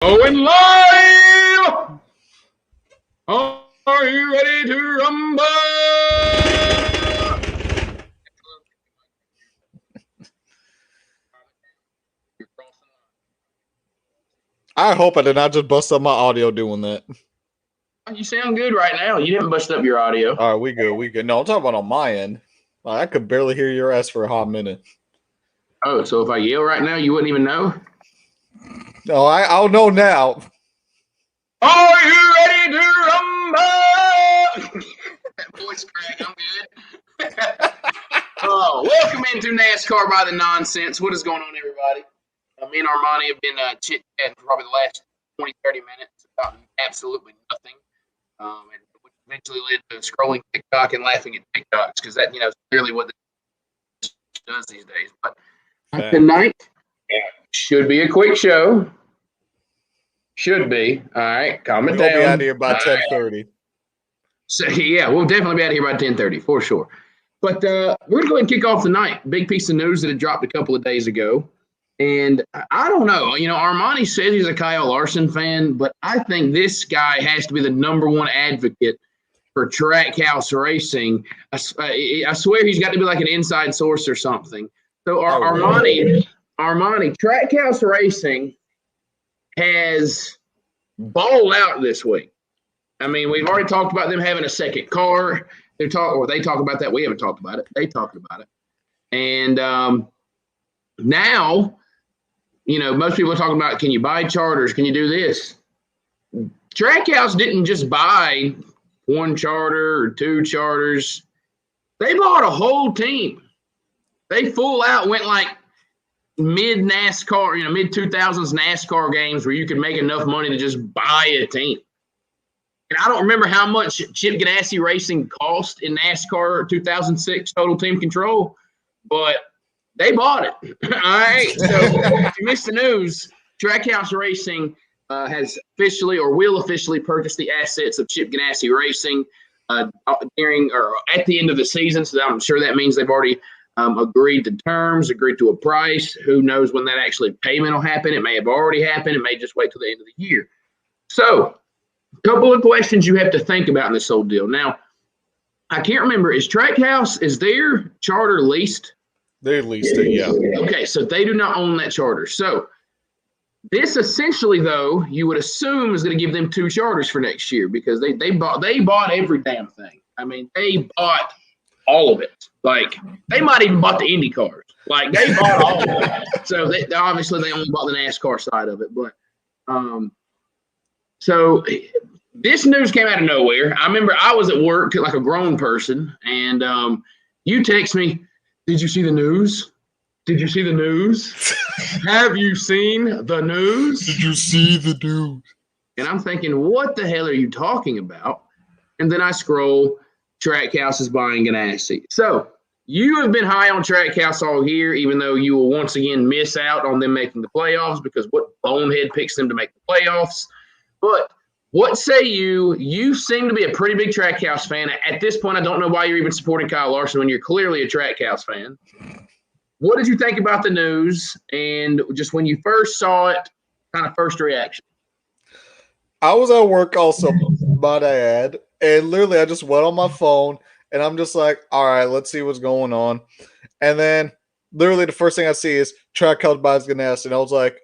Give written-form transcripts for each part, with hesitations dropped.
Going live! Are you ready to rumble? I hope I did not just bust up my audio doing that. You sound good right now. You didn't bust up your audio. All right, we good. No, I'm talking about on my end. I could barely hear your ass for a hot minute. Oh, so if I yell right now, you wouldn't even know? No, I'll know now. Are you ready to rumble? That voice crack, I'm good. Welcome into NASCAR by the Nonsense. What is going on, everybody? Me and Armany have been chit-chatting for probably the last 20, 30 minutes about absolutely nothing. And which eventually led to scrolling TikTok and laughing at TikToks because that, is clearly what this does these days. But tonight should be a quick show. Should be. All right, calm it down. We'll be out of here by 10:30. So, yeah, we'll definitely be out of here by 10:30 for sure. But we're going to go ahead and kick off the night. Big piece of news that had dropped a couple of days ago. And I don't know. Armany says he's a Kyle Larson fan, but I think this guy has to be the number one advocate for Trackhouse Racing. I swear he's got to be like an inside source or something. So Armany, Trackhouse Racing has balled out this week. I mean, we've already talked about them having a second car. They talk about that. We haven't talked about it. They talked about it. And now, most people are talking about, can you buy charters? Can you do this? Trackhouse didn't just buy one charter or two charters. They bought a whole team. They full out went like mid-NASCAR, mid-2000s NASCAR games where you could make enough money to just buy a team. And I don't remember how much Chip Ganassi Racing cost in NASCAR 2006 Total Team Control, but they bought it. All right. So if you missed the news, Trackhouse Racing has officially or will officially purchase the assets of Chip Ganassi Racing during or at the end of the season. So I'm sure that means they've already agreed to terms, agreed to a price. Who knows when that actually payment will happen? It may have already happened. It may just wait till the end of the year. So a couple of questions you have to think about in this whole deal. Now, I can't remember. Is their charter leased? They leased it, yeah. Okay, so they do not own that charter. So this essentially, though, you would assume is going to give them two charters for next year because they bought every damn thing. I mean, they bought all of it. Like, they might even bought the Indy cars. Like, they bought all of it. So obviously they only bought the NASCAR side of it. But so this news came out of nowhere. I remember I was at work like a grown person, and you text me, "Did you see the news? Did you see the news? Have you seen the news? Did you see the news?" And I'm thinking, what the hell are you talking about? And then I scroll, Trackhouse is buying Ganassi. So you have been high on Trackhouse all year, even though you will once again miss out on them making the playoffs because what bonehead picks them to make the playoffs? But what say you? You seem to be a pretty big Trackhouse fan. At this point, I don't know why you're even supporting Kyle Larson when you're clearly a Trackhouse fan. What did you think about the news? And just when you first saw it, kind of first reaction? I was at work also, my dad, and literally I just went on my phone, and I'm just like, all right, let's see what's going on. And then literally the first thing I see is Trackhouse buys Ganassi, and I was like,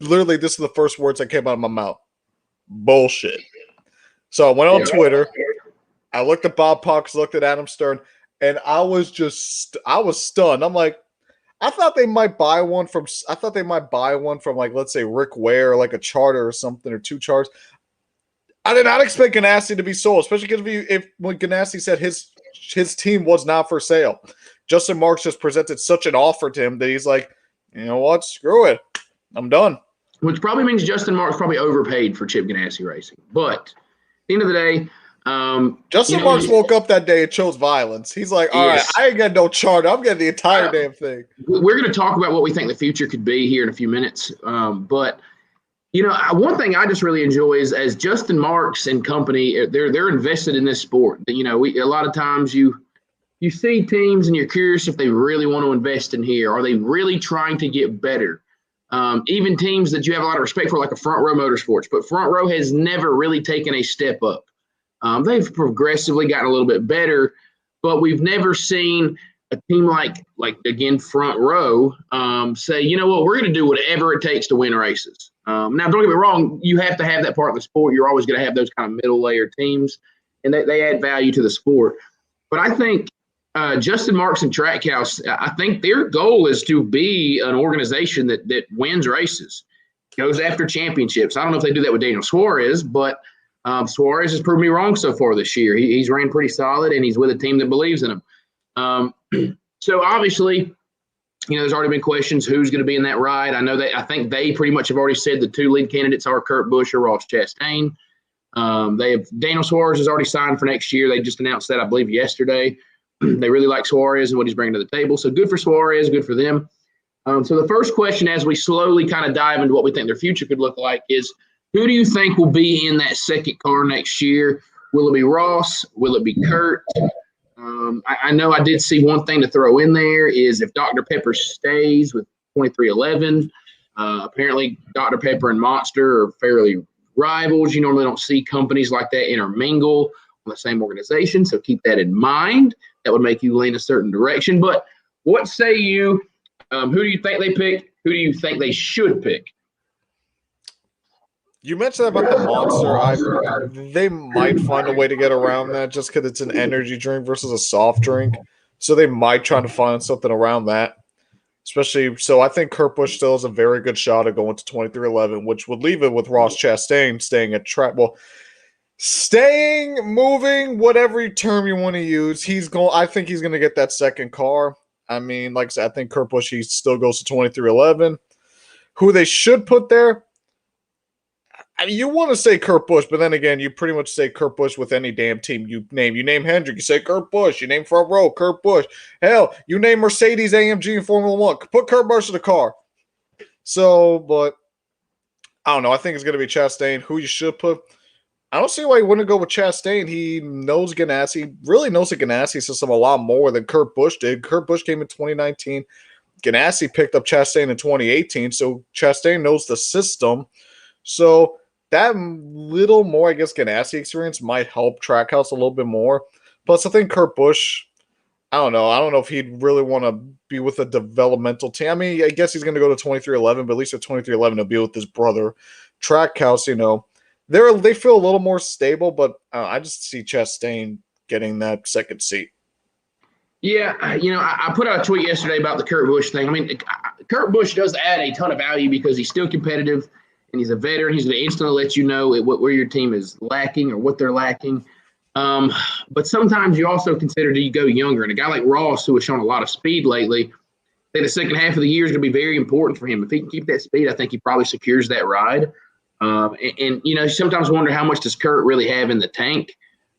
literally this is the first words that came out of my mouth. Bullshit. So I went on Twitter. I looked at Bob Parks, looked at Adam Stern, and I was stunned. I'm like, I thought they might buy one from like, let's say Rick Ware, or like a charter or something, or two charters. I did not expect Ganassi to be sold, especially because when Ganassi said his team was not for sale. Justin Marks just presented such an offer to him that he's like, you know what, screw it, I'm done. Which probably means Justin Marks probably overpaid for Chip Ganassi Racing. But at the end of the day, Justin Marks woke up that day and chose violence. He's like, all right, I ain't got no charter. I'm getting the entire damn thing. We're going to talk about what we think the future could be here in a few minutes. But, one thing I just really enjoy is as Justin Marks and company, they're invested in this sport. A lot of times you see teams and you're curious if they really want to invest in here. Are they really trying to get better? even teams that you have a lot of respect for, like a Front Row Motorsports. But Front Row has never really taken a step up. They've progressively gotten a little bit better, but we've never seen a team like again, Front Row say, you know what, we're going to do whatever it takes to win races. Now, don't get me wrong, you have to have that part of the sport. You're always going to have those kind of middle layer teams, and they add value to the sport. But I think Justin Marks and Trackhouse, I think their goal is to be an organization that wins races, goes after championships. I don't know if they do that with Daniel Suarez, but Suarez has proved me wrong so far this year. He's ran pretty solid, and he's with a team that believes in him. So obviously, there's already been questions who's going to be in that ride. I think they pretty much have already said the two lead candidates are Kurt Busch or Ross Chastain. Daniel Suarez has already signed for next year. They just announced that, I believe, yesterday. They really like Suarez and what he's bringing to the table. So good for Suarez, good for them. So the first question, as we slowly kind of dive into what we think their future could look like, is who do you think will be in that second car next year? Will it be Ross? Will it be Kurt? I know I did see one thing to throw in there is if Dr. Pepper stays with 2311, apparently Dr. Pepper and Monster are fairly rivals. You normally don't see companies like that intermingle on the same organization, so keep that in mind. That would make you lean a certain direction. But what say you? Who do you think they pick? Who do you think they should pick? You mentioned about the Monster. They might find a way to get around that just because it's an energy drink versus a soft drink. So they might try to find something around that. Especially, so I think Kurt Busch still has a very good shot of going to 2311, which would leave it with Ross Chastain staying at track. Well, staying, moving, whatever term you want to use, I think he's going to get that second car. I mean, like I said, I think Kurt Busch, he still goes to 2311. Who they should put there? I mean, you want to say Kurt Busch, but then again, you pretty much say Kurt Busch with any damn team you name. You name Hendrick, you say Kurt Busch. You name Front Row, Kurt Busch. Hell, you name Mercedes, AMG, and Formula One. Put Kurt Busch in the car. So, but I don't know. I think it's going to be Chastain. Who you should put? I don't see why he wouldn't go with Chastain. He knows Ganassi, really knows the Ganassi system a lot more than Kurt Busch did. Kurt Busch came in 2019. Ganassi picked up Chastain in 2018, so Chastain knows the system. So that little more, I guess, Ganassi experience might help Trackhouse a little bit more. Plus, I think Kurt Busch, I don't know. I don't know if he'd really want to be with a developmental team. I mean, I guess he's going to go to 2311, but at least at 2311, he'll be with his brother. Trackhouse, they feel a little more stable, but I just see Chastain getting that second seat. Yeah, I put out a tweet yesterday about the Kurt Busch thing. I mean, Kurt Busch does add a ton of value because he's still competitive and he's a veteran. He's going to instantly let you know where your team is lacking or what they're lacking. But sometimes you also consider, do you go younger? And a guy like Ross, who has shown a lot of speed lately, I think the second half of the year is going to be very important for him. If he can keep that speed, I think he probably secures that ride. And you sometimes wonder how much does Kurt really have in the tank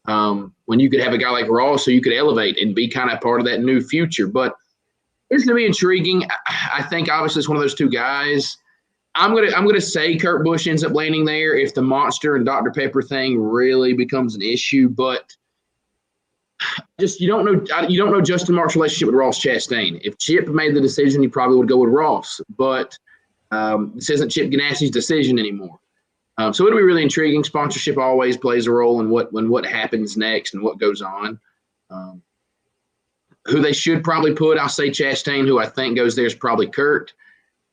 when you could have a guy like Ross so you could elevate and be kind of part of that new future. But it's going to be intriguing. I think obviously it's one of those two guys. I'm gonna say Kurt Busch ends up landing there if the Monster and Dr. Pepper thing really becomes an issue. But just you don't know Justin Marks' relationship with Ross Chastain. If Chip made the decision, he probably would go with Ross. But this isn't Chip Ganassi's decision anymore. So it'll be really intriguing. Sponsorship always plays a role in what happens next and what goes on. Who they should probably put, I'll say Chastain. Who I think goes there is probably Kurt.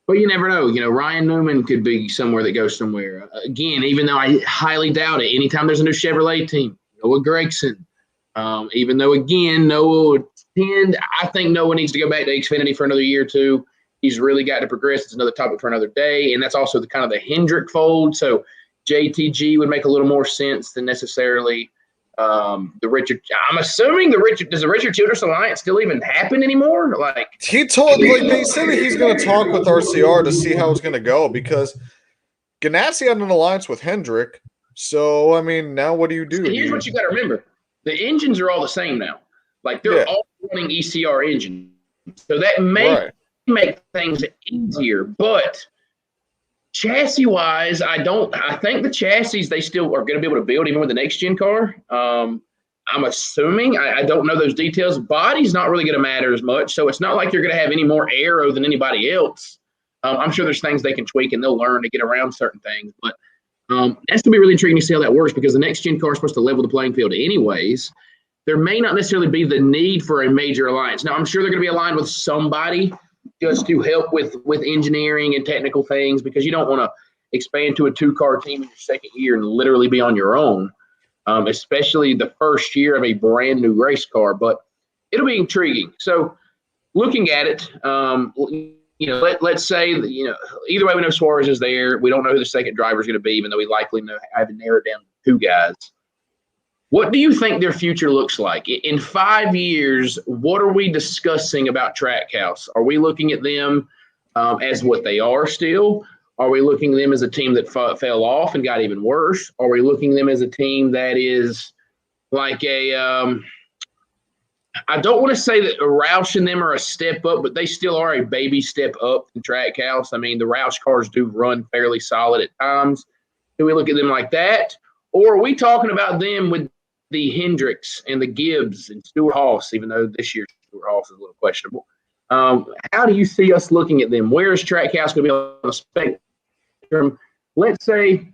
But you never know. Ryan Newman could be somewhere that goes somewhere. Again, even though I highly doubt it, anytime there's a new Chevrolet team, Noah Gragson. Even though, again, Noah would tend – I think Noah needs to go back to Xfinity for another year or two. He's really got to progress. It's another topic for another day, and that's also the kind of the Hendrick fold. So JTG would make a little more sense than necessarily the Richard. I'm assuming does the Richard Childress Alliance still even happen anymore? He told, they said that he's going to talk with RCR to see how it's going to go because Ganassi had an alliance with Hendrick. So I mean, now what do you do? Here's what you got to remember: the engines are all the same now. They're all running ECR engines, so that may make things easier, but chassis wise, I think the chassis they still are going to be able to build even with the next gen car. I'm assuming, I don't know those details. Body's not really going to matter as much, so it's not like you're going to have any more aero than anybody else. I'm sure there's things they can tweak and they'll learn to get around certain things. But that's going to be really intriguing to see how that works because the next gen car is supposed to level the playing field anyways. There may not necessarily be the need for a major alliance. Now, I'm sure they're going to be aligned with somebody just to help with engineering and technical things because you don't want to expand to a 2-car team in your second year and literally be on your own, especially the first year of a brand new race car. But it'll be intriguing. So looking at it, let's say, either way we know Suarez is there. We don't know who the second driver is going to be, even though we likely have narrowed down to 2 guys. What do you think their future looks like? In 5 years, what are we discussing about Trackhouse? Are we looking at them as what they are still? Are we looking at them as a team that fell off and got even worse? Are we looking at them as a team that is like I don't want to say that Roush and them are a step up, but they still are a baby step up in Trackhouse. I mean, the Roush cars do run fairly solid at times. Do we look at them like that? Or are we talking about them with the Hendricks and the Gibbs and Stewart-Haas, even though this year Stewart-Haas is a little questionable? How do you see us looking at them? Where is Trackhouse going to be on the spectrum? Let's say,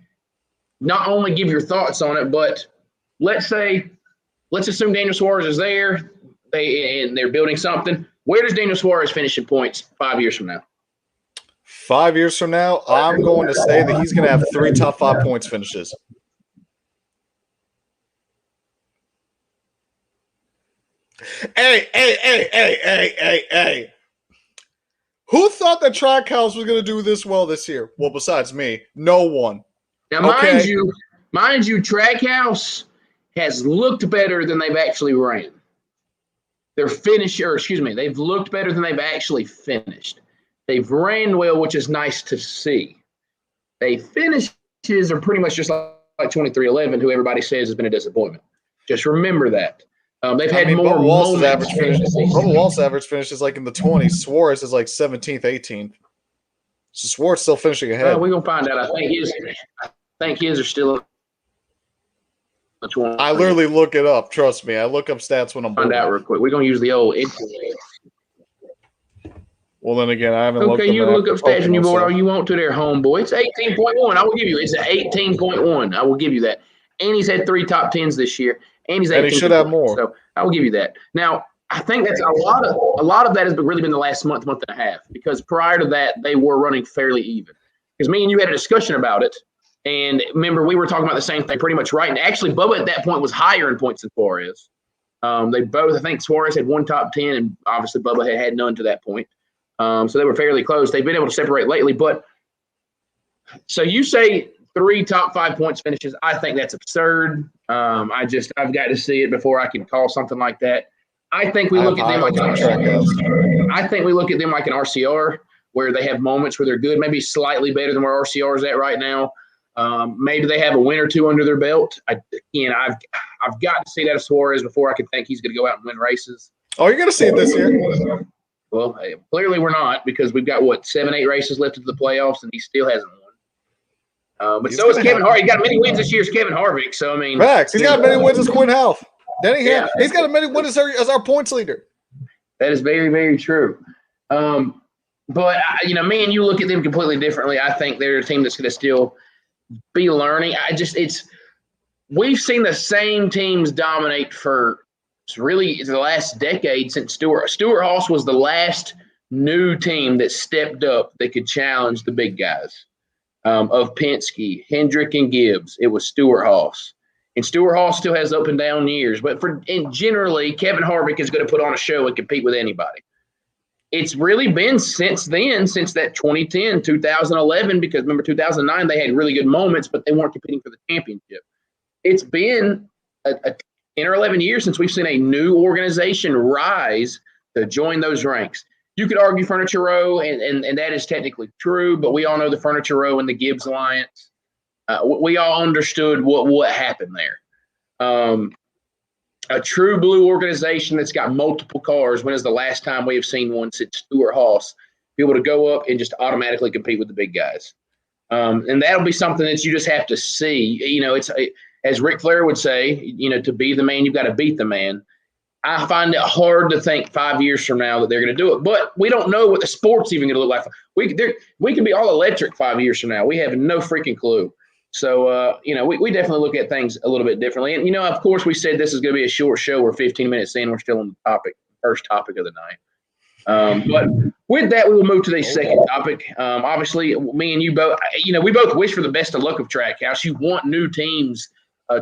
not only give your thoughts on it, but let's assume Daniel Suarez is there, and they're building something. Where does Daniel Suarez finish in points 5 years from now? 5 years from now, I'm going to say that he's going to have 3 top 5 points finishes. Hey. Who thought that Trackhouse was going to do this well this year? Well, besides me, no one. Now, mind you, Trackhouse has looked better than they've actually ran. They've looked better than they've actually finished. They've ran well, which is nice to see. They finishes are pretty much just like 2311, who everybody says has been a disappointment. Just remember that. They've had more Bubba Wallace's average finish is like in the 20s. Suarez is like 17th, 18th. So Suarez still finishing ahead. We're gonna find out. I think his are still. I literally look it up. Trust me, I look up stats when I'm find out real quick. We're gonna use the old. Well, then again, I haven't looked. Okay, you look up stats when you board all you want to there, homeboy. It's 18.1. I will give you. It's an 18.1. I will give you that. And he's had 3 top 10s this year. And he should have more. So I will give you that. Now, I think that's a lot of that has really been the last month and a half, because prior to that, they were running fairly even. Because me and you had a discussion about it. And remember, we were talking about the same thing pretty much right. And actually, Bubba at that point was higher in points than Suarez. They both, I think Suarez had 1 top 10, and obviously Bubba had none to that point. So they were fairly close. They've been able to separate lately. But so you say 3 top 5 points finishes. I think that's absurd. I've got to see it before I can call something like that. I think we look at them like an RCR, where they have moments where they're good, maybe slightly better than where RCR is at right now. Maybe they have a win or 2 under their belt. I've got to see that of Suarez before I can think he's going to go out and win races. Oh, you're going to see it this year? Well, clearly we're not, because we've got 7-8 races left into the playoffs, and he still hasn't won. But so is Kevin Harvick. He got many wins this year as Kevin Harvick. So, I mean. Facts. He's got many wins as Quinn Half. He's got many wins as our points leader. That is very, very true. But, me and you look at them completely differently. I think they're a team that's going to still be learning. We've seen the same teams dominate for really the last decade since Stewart-Haas was the last new team that stepped up that could challenge the big guys. Of Penske, Hendrick, and Gibbs, it was Stewart-Haas. And Stewart-Haas still has up and down years. But generally, Kevin Harvick is going to put on a show and compete with anybody. It's really been since then, since that 2010, 2011, because remember 2009, they had really good moments, but they weren't competing for the championship. It's been a 10 or 11 years since we've seen a new organization rise to join those ranks. You could argue Furniture Row, and that is technically true, but we all know the Furniture Row and the Gibbs Alliance. We all understood what happened there. A true blue organization that's got multiple cars. When is the last time we have seen one since Stewart-Haas be able to go up and just automatically compete with the big guys? And that'll be something that you just have to see. It's as Ric Flair would say, to be the man, you've got to beat the man. I find it hard to think 5 years from now that they're going to do it. But we don't know what the sport's even going to look like. We can be all electric 5 years from now. We have no freaking clue. So, we definitely look at things a little bit differently. And, of course, we said this is going to be a short show. We're 15 minutes in. We're still on the first topic of the night. But with that, we will move to the second topic. Obviously, me and you both, we both wish for the best of luck of Trackhouse. You want new teams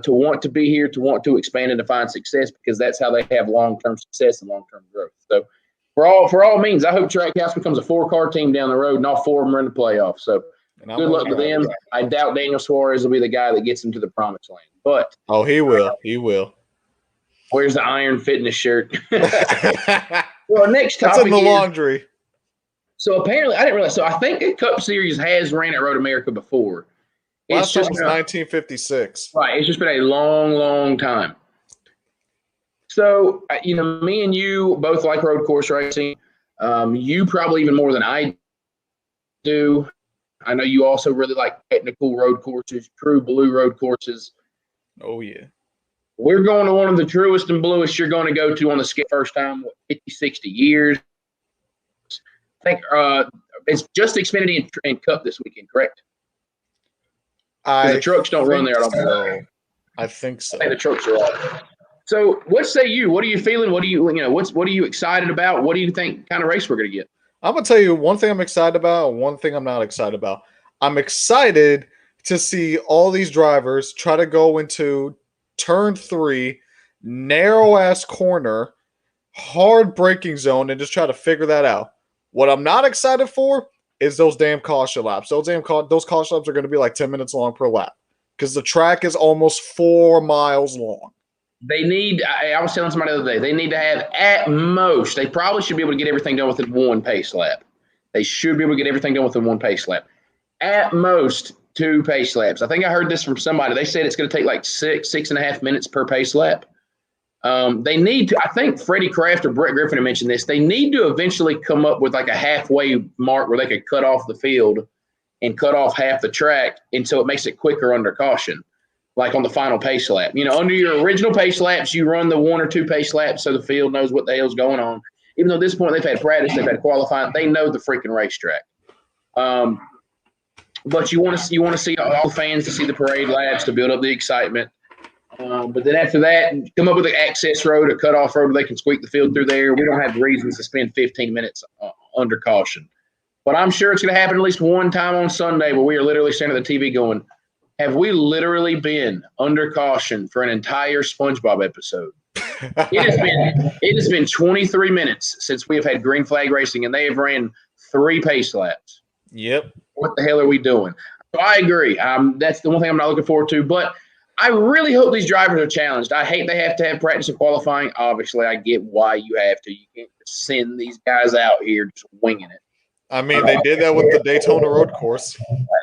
to want to be here, to want to expand and to find success, because that's how they have long-term success and long-term growth. So for all means, I hope Trackhouse becomes a 4-car team down the road and all 4 of them are in the playoffs. So good luck to them. I doubt Daniel Suarez will be the guy that gets them to the promised land. But he will. He will. Where's the Iron Fitness shirt? Well, next topic That's in the laundry. So apparently, I didn't realize. So I think the Cup Series has ran at Road America before. Last time was 1956. Right. It's just been a long, long time. So, me and you both like road course racing. You probably even more than I do. I know you also really like technical road courses, true blue road courses. Oh, yeah. We're going to one of the truest and bluest you're going to go to on the scale first time, 50, 60 years. I think it's just Xfinity and Cup this weekend, correct? The trucks don't run there. I think so. I think the trucks are off. So, what say you? What are you feeling? What are you excited about? What do you think kind of race we're going to get? I'm going to tell you one thing I'm excited about, one thing I'm not excited about. I'm excited to see all these drivers try to go into turn 3, narrow-ass corner, hard braking zone, and just try to figure that out. What I'm not excited for is those damn caution laps. Those caution laps are going to be like 10 minutes long per lap because the track is almost 4 miles long. They need, I was telling somebody the other day, they need to have at most, they probably should be able to get everything done within 1 pace lap. They should be able to get everything done within 1 pace lap. At most 2 pace laps. I think I heard this from somebody. They said it's going to take like 6.5 minutes per pace lap. They need to, I think Freddie Kraft or Brett Griffin had mentioned this, they need to eventually come up with like a halfway mark where they could cut off the field and cut off half the track until it makes it quicker under caution, like on the final pace lap. Under your original pace laps, you run the 1 or 2 pace laps so the field knows what the hell's going on. Even though at this point they've had practice, they've had qualifying, they know the freaking racetrack. But you want to see all the fans to see the parade laps to build up the excitement. But then after that, come up with an access road, a cutoff road where they can squeak the field through there. We don't have reasons to spend 15 minutes under caution. But I'm sure it's going to happen at least one time on Sunday where we are literally standing at the TV going, have we literally been under caution for an entire SpongeBob episode? It has been 23 minutes since we have had green flag racing, and they have ran 3 pace laps. Yep. What the hell are we doing? So I agree. That's the one thing I'm not looking forward to. But I really hope these drivers are challenged. I hate they have to have practice and qualifying. Obviously, I get why you have to. You can't just send these guys out here just winging it. I mean, they did that with the Daytona road course.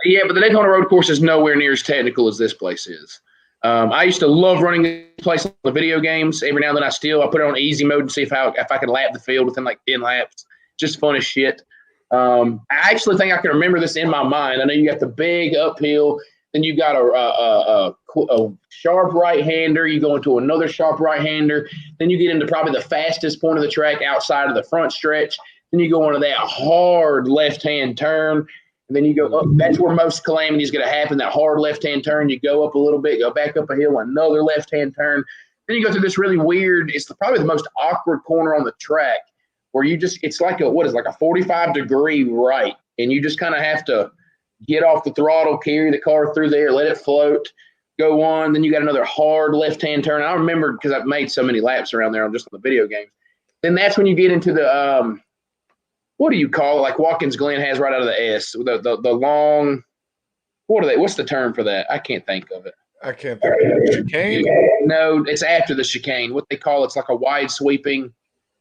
Yeah, but the Daytona road course is nowhere near as technical as this place is. I used to love running this place on the video games. Every now and then I put it on easy mode and see if I could lap the field within like 10 laps. Just fun as shit. I actually think I can remember this in my mind. I know you got the big uphill, then you got a sharp right-hander. You go into another sharp right-hander. Then you get into probably the fastest point of the track outside of the front stretch. Then you go into that hard left-hand turn. And then you go up. That's where most calamity is going to happen, that hard left-hand turn. You go up a little bit, go back up a hill, another left-hand turn. Then you go through this really weird, it's probably the most awkward corner on the track where it's like a 45-degree right. And you just kind of have to get off the throttle, carry the car through there, let it float, go on. Then you got another hard left-hand turn. I remember because I've made so many laps around there just on the video games. Then that's when you get into the what do you call it? Like Watkins Glen has right out of the S. The long – what's the term for that? I can't think of it. I can't think of it. Chicane? No, it's after the chicane. What they call it's like a wide sweeping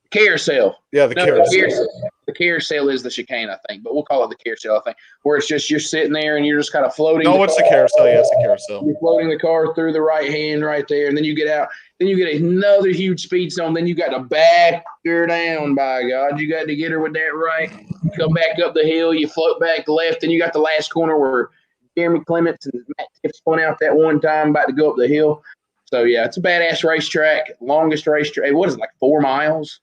carousel. Yeah, carousel. The carousel is the chicane, I think, but we'll call it the carousel, I think, where it's just you're sitting there and you're just kind of floating. No, it's the carousel. Yeah, it's the carousel. You're floating the car through the right hand right there, and then you get out. Then you get another huge speed zone. Then you got to back her down, by God. You got to get her with that right. You come back up the hill. You float back left. Then you got the last corner where Jeremy Clements and Matt Tiff spun out that one time about to go up the hill. So, yeah, it's a badass racetrack, longest racetrack. What is it, like 4 miles?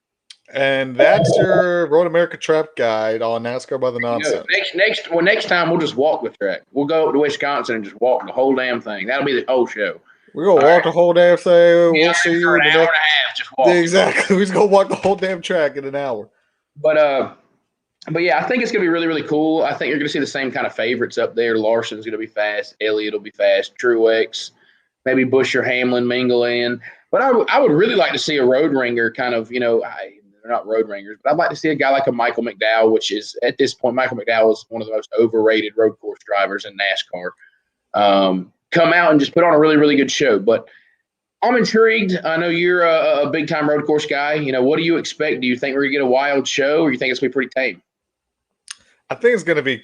And that's your Road America Trap Guide on NASCAR by the Nonsense. Next time we'll just walk the track. We'll go up to Wisconsin and just walk the whole damn thing. That'll be the whole show. We're gonna walk the whole damn thing. We'll see you in an hour and a half. Just walk. Exactly. We're just gonna walk the whole damn track in an hour. But yeah, I think it's gonna be really, really cool. I think you're gonna see the same kind of favorites up there. Larson's gonna be fast. Elliott will be fast. Truex, maybe Buescher, Hamlin mingle in. But I would really like to see a road ringer kind of, they're not road ringers, but I'd like to see a guy like a Michael McDowell, which is at this point, Michael McDowell is one of the most overrated road course drivers in NASCAR. Come out and just put on a really, really good show. But I'm intrigued. I know you're a big time road course guy. What do you expect? Do you think we're gonna get a wild show, or do you think it's gonna be pretty tame? I think it's gonna be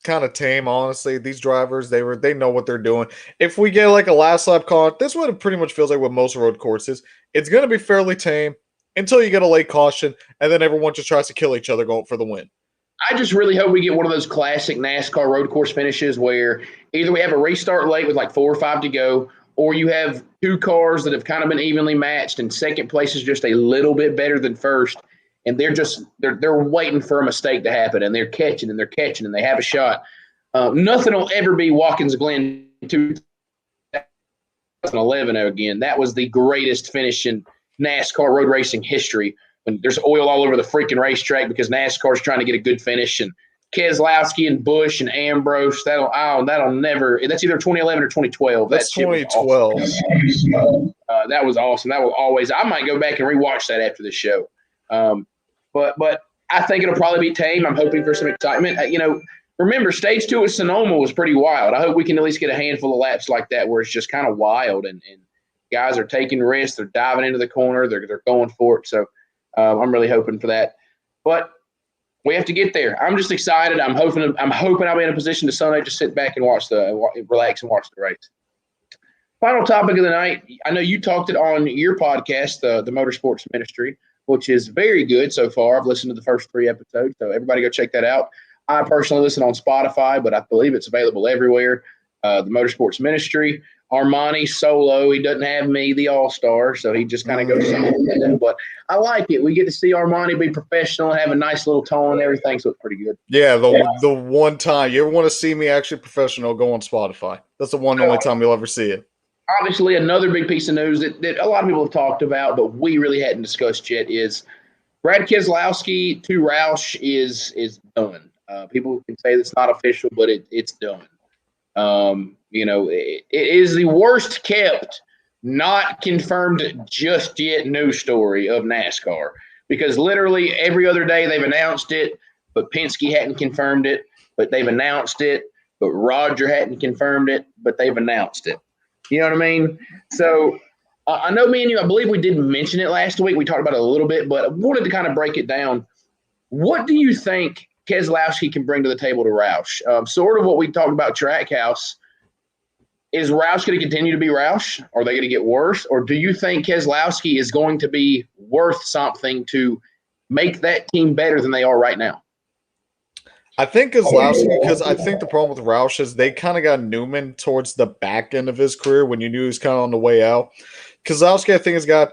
kind of tame, honestly. These drivers, they know what they're doing. If we get like a last lap call, this is what it pretty much feels like with most road courses. It's gonna be fairly tame until you get a late caution, and then everyone just tries to kill each other going for the win. I just really hope we get one of those classic NASCAR road course finishes where either we have a restart late with like 4 or 5 to go, or you have 2 cars that have kind of been evenly matched, and second place is just a little bit better than first, and they're waiting for a mistake to happen, and they're catching, and they have a shot. Nothing will ever be Watkins Glen 2011 again. That was the greatest finish in NASCAR road racing history, when there's oil all over the freaking racetrack because NASCAR is trying to get a good finish, and Keselowski and Busch and Ambrose, that'll never. That's either 2011 or 2012. That's 2012. That was awesome. That will always. I might go back and rewatch that after the show. But I think it'll probably be tame. I'm hoping for some excitement. Remember, stage 2 at Sonoma was pretty wild. I hope we can at least get a handful of laps like that where it's just kind of wild and guys are taking risks. They're diving into the corner. They're going for it. So I'm really hoping for that. But we have to get there. I'm just excited. I'm hoping I'll be in a position to Sunday just sit back and relax and watch the race. Final topic of the night. I know you talked it on your podcast, the Motorsports Ministry, which is very good so far. I've listened to the first 3 episodes, so everybody go check that out. I personally listen on Spotify, but I believe it's available everywhere. The Motorsports Ministry. Armany solo. He doesn't have me, the all-star, so he just kind of goes solo. But I like it. We get to see Armany be professional and have a nice little tone and everything, so it's pretty good. Yeah, the one time you ever want to see me actually professional, go on Spotify. That's the only time you'll ever see it. Obviously, another big piece of news that a lot of people have talked about, but we really hadn't discussed yet is Brad Keselowski to Roush is done. People can say that's not official, but it's done. It is the worst kept, not confirmed just yet news story of NASCAR, because literally every other day they've announced it, but Penske hadn't confirmed it, but they've announced it, but Roger hadn't confirmed it, but they've announced it. You know what I mean? So I know me and you, I believe we did mention it last week. We talked about it a little bit, but I wanted to kind of break it down. What do you think Keselowski can bring to the table to Roush? Sort of what we talked about Trackhouse. Is Roush going to continue to be Roush? Are they going to get worse? Or do you think Keselowski is going to be worth something to make that team better than they are right now? I think Keselowski, because I think the problem with Roush is they kind of got Newman towards the back end of his career when you knew he was kind of on the way out. Keselowski, I think, has got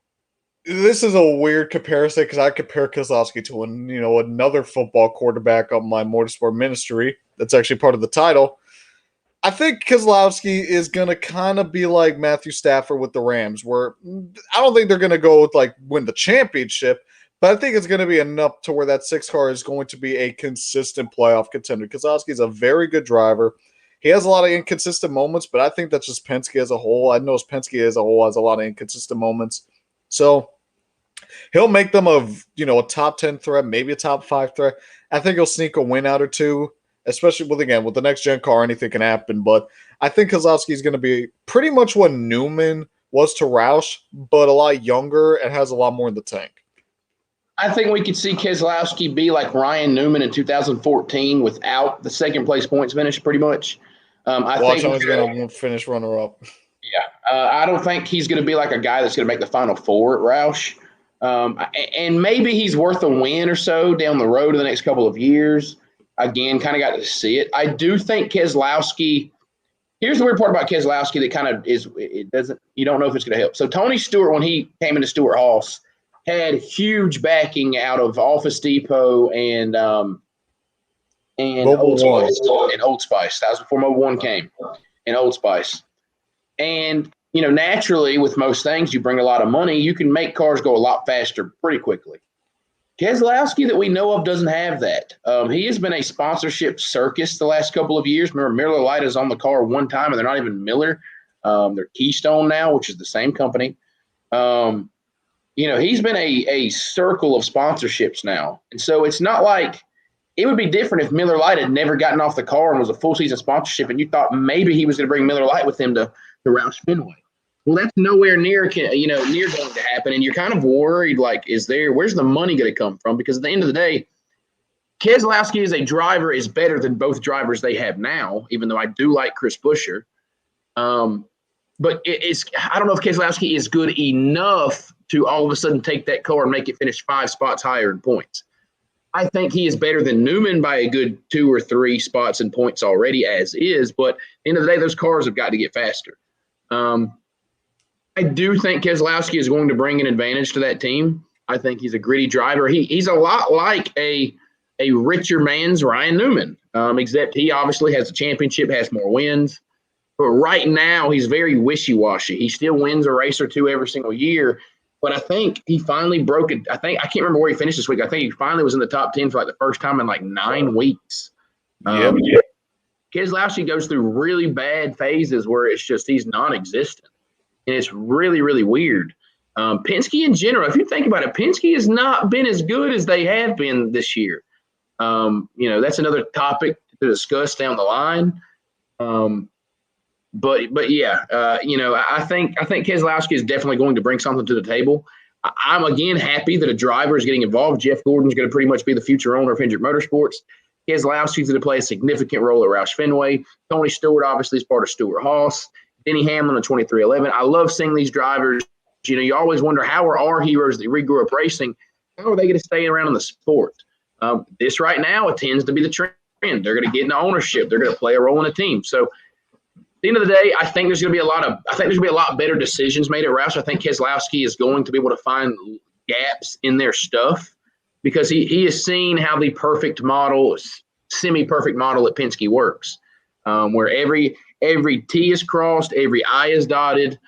– this is a weird comparison because I compare Keselowski to another football quarterback on my Motorsport Ministry that's actually part of the title. I think Keselowski is going to kind of be like Matthew Stafford with the Rams, where I don't think they're going to go win the championship, but I think it's going to be enough to where that 6 car is going to be a consistent playoff contender. Keselowski is a very good driver. He has a lot of inconsistent moments, but I think that's just Penske as a whole. I know Penske as a whole has a lot of inconsistent moments. So he'll make them a top 10 threat, maybe a top 5 threat. I think he'll sneak a win out or two, especially with the next gen car, anything can happen. But I think Keselowski is going to be pretty much what Newman was to Roush, but a lot younger and has a lot more in the tank. I think we could see Keselowski be like Ryan Newman in 2014 without the second place points finish, pretty much. I think he's going to finish runner-up. Yeah. I don't think he's going to be like a guy that's going to make the Final Four at Roush. And maybe he's worth a win or so down the road in the next couple of years. Again, kind of got to see it. I do think Keselowski Here's the weird part about Keselowski that kind of is it doesn't you don't know if it's going to help. So Tony Stewart, when he came into Stewart-Haas, had huge backing out of Office Depot and Old Spice. That was before Mobile One came, and Old Spice. And naturally, with most things, you bring a lot of money, you can make cars go a lot faster pretty quickly. Keselowski that we know of doesn't have that. He has been a sponsorship circus the last couple of years. Remember, Miller Lite is on the car one time, and they're not even Miller. They're Keystone now, which is the same company. He's been a circle of sponsorships now. And so it's not like it would be different if Miller Lite had never gotten off the car and was a full season sponsorship, and you thought maybe he was going to bring Miller Lite with him to Roush-Fenway. Well, that's nowhere near going to happen. And you're kind of worried, like, where's the money going to come from? Because at the end of the day, Keselowski as a driver is better than both drivers they have now, even though I do like Chris Buescher. But I don't know if Keselowski is good enough to all of a sudden take that car and make it finish 5 spots higher in points. I think he is better than Newman by a good 2 or 3 spots in points already as is. But at the end of the day, those cars have got to get faster. I do think Keselowski is going to bring an advantage to that team. I think he's a gritty driver. He's a lot like a richer man's Ryan Newman, except he obviously has a championship, has more wins. But right now, he's very wishy-washy. He still wins a race or two every single year. But I think he finally broke it. I can't remember where he finished this week. I think he finally was in the top 10 for like the first time in like 9 weeks. Keselowski goes through really bad phases where it's just he's non-existent. And it's really, really weird. Penske in general, if you think about it, Penske has not been as good as they have been this year. That's another topic to discuss down the line. But yeah, I think Keselowski is definitely going to bring something to the table. I'm again happy that a driver is getting involved. Jeff Gordon's going to pretty much be the future owner of Hendrick Motorsports. Keselowski's going to play a significant role at Roush-Fenway. Tony Stewart obviously is part of Stewart-Haas. Denny Hamlin in 2311. I love seeing these drivers. You always wonder, how are our heroes that grew up racing, how are they going to stay around in the sport? This right now, it tends to be the trend. They're going to get into ownership. They're going to play a role in a team. So at the end of the day, I think there's going to be a lot better decisions made at Roush. I think Keselowski is going to be able to find gaps in their stuff because he has seen how the perfect model, semi-perfect model at Penske works, where every T is crossed, every I is dotted.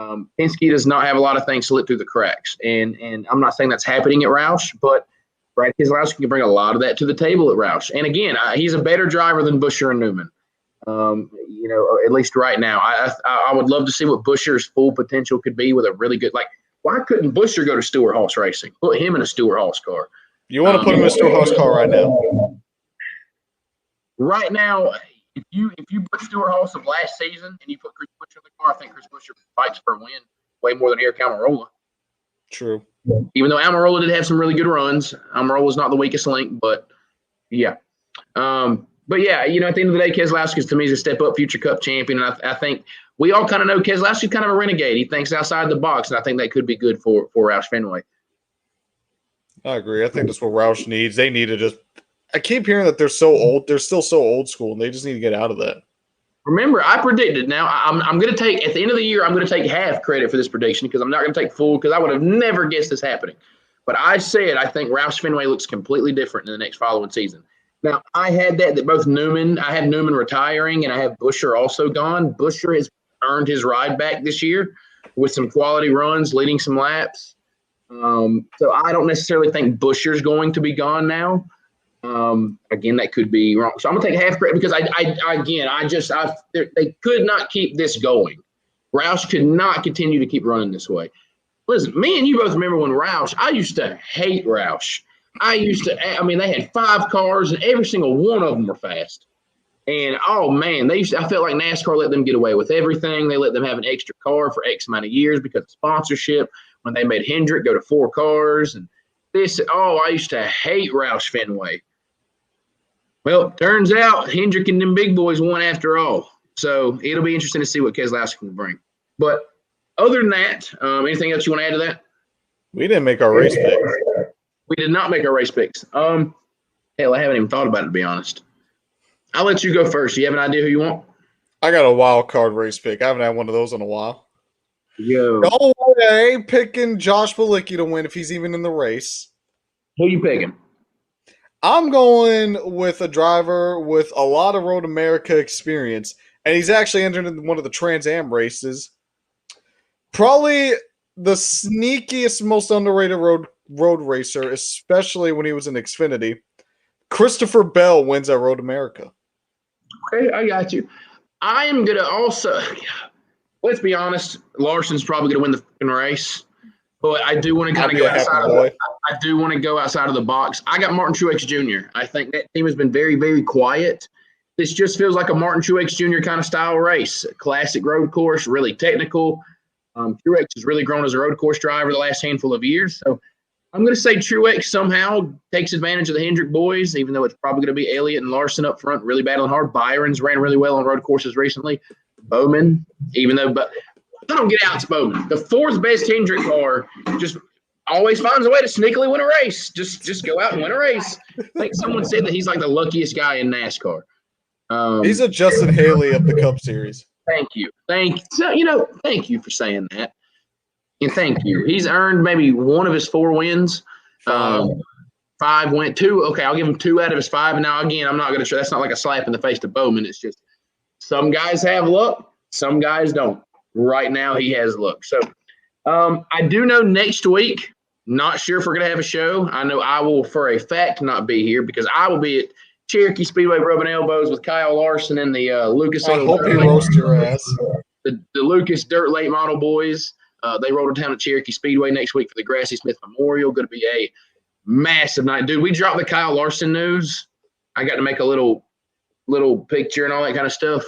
Penske does not have a lot of things slip through the cracks. And I'm not saying that's happening at Roush, but Brad Keselowski can bring a lot of that to the table at Roush. And again, he's a better driver than Buescher and Newman, at least right now. I would love to see what Buescher's full potential could be with a really good, why couldn't Buescher go to Stewart-Haas Racing? Put him in a Stewart-Haas car. You want to put him in a Stewart-Haas car right now? Right now, if you put Stewart-Haas of last season and you put Chris Buescher in the car, I think Chris Buescher fights for a win way more than Eric Almirola. True. Even though Almirola did have some really good runs, Almirola's not the weakest link, but yeah. But yeah, at the end of the day, Keselowski to me is a step up future Cup champion. And I think we all kind of know Keselowski's kind of a renegade. He thinks outside the box, and I think that could be good for Roush-Fenway. I agree. I think that's what Roush needs. They need to just – I keep hearing that they're so old. They're still so old school, and they just need to get out of that. Remember, I predicted. Now, I'm going to take – at the end of the year, I'm going to take half credit for this prediction because I'm not going to take full because I would have never guessed this happening. But I said I think Roush-Fenway looks completely different in the next following season. Now, I had that both I have Newman retiring, and I have Buescher also gone. Buescher has earned his ride back this year with some quality runs, leading some laps. So I don't necessarily think Buescher's going to be gone now. Again, that could be wrong. So I'm going to take half credit because they could not keep this going. Roush could not continue to keep running this way. Listen, me and you both remember when I used to hate Roush. They had 5 cars and every single one of them were fast. And, oh, man, I felt like NASCAR let them get away with everything. They let them have an extra car for X amount of years because of sponsorship. When they made Hendrick go to 4 cars and I used to hate Roush-Fenway. Well, turns out Hendrick and them big boys won after all. So it'll be interesting to see what Keselowski can bring. But other than that, anything else you want to add to that? We didn't make our race picks. We did not make our race picks. Hell, I haven't even thought about it, to be honest. I'll let you go first. Do you have an idea who you want? I got a wild card race pick. I haven't had one of those in a while. Yo, No way picking Josh Bilicki to win if he's even in the race. who you picking? I'm going with a driver with a lot of Road America experience, and he's actually entered in one of the Trans Am races. Probably the sneakiest, most underrated road racer, especially when he was in Xfinity. Christopher Bell wins at Road America. Okay, I got you. I am gonna also. Let's be honest. Larson's probably gonna win the fucking race, but I do want to kind of go outside of the. I do want to go outside of the box. I got Martin Truex Jr. I think that team has been very, very quiet. This just feels like a Martin Truex Jr. kind of style race. A classic road course, really technical. Truex has really grown as a road course driver the last handful of years. So I'm going to say Truex somehow takes advantage of the Hendrick boys, even though it's probably going to be Elliott and Larson up front, really battling hard. Byron's ran really well on road courses recently. Bowman, even though, but I don't get out, it's Bowman. The fourth best Hendrick car just always finds a way to sneakily win a race. Just go out and win a race. I think someone said that he's like the luckiest guy in NASCAR. He's a Justin Haley of the Cup Series. Thank you. So, thank you for saying that. And thank you. He's earned maybe one of his 4 wins. 5 went 2. Okay, I'll give him 2 out of his 5. And now, again, I'm not going to show. That's not like a slap in the face to Bowman. It's just some guys have luck. Some guys don't. Right now, he has luck. So I do know next week, not sure if we're going to have a show. I know I will, for a fact, not be here because I will be at Cherokee Speedway rubbing elbows with Kyle Larson and the Lucas. I hope he roast your ass. The Lucas Dirt Late Model boys. They roll to town at Cherokee Speedway next week for the Grassy Smith Memorial. Going to be a massive night. Dude, we dropped the Kyle Larson news. I got to make a little picture and all that kind of stuff.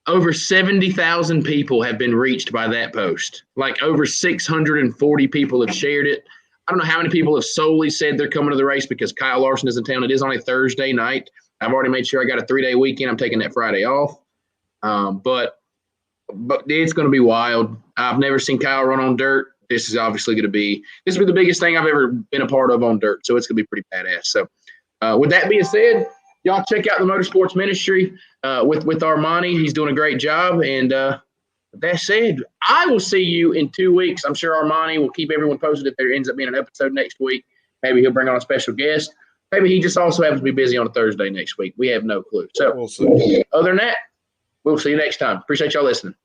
Over 70,000 people have been reached by that post. Like over 640 people have shared it. I don't know how many people have solely said they're coming to the race because Kyle Larson is in town. It is on a Thursday night. I've already made sure I got a 3-day weekend. I'm taking that Friday off. But it's going to be wild. I've never seen Kyle run on dirt. This is obviously going to be the biggest thing I've ever been a part of on dirt. So it's going to be pretty badass. So with that being said, y'all check out the Motorsports Ministry with Armany. He's doing a great job. And with that said, I will see you in 2 weeks. I'm sure Armany will keep everyone posted if there ends up being an episode next week. Maybe he'll bring on a special guest. Maybe he just also happens to be busy on a Thursday next week. We have no clue. So other than that, we'll see you next time. Appreciate y'all listening.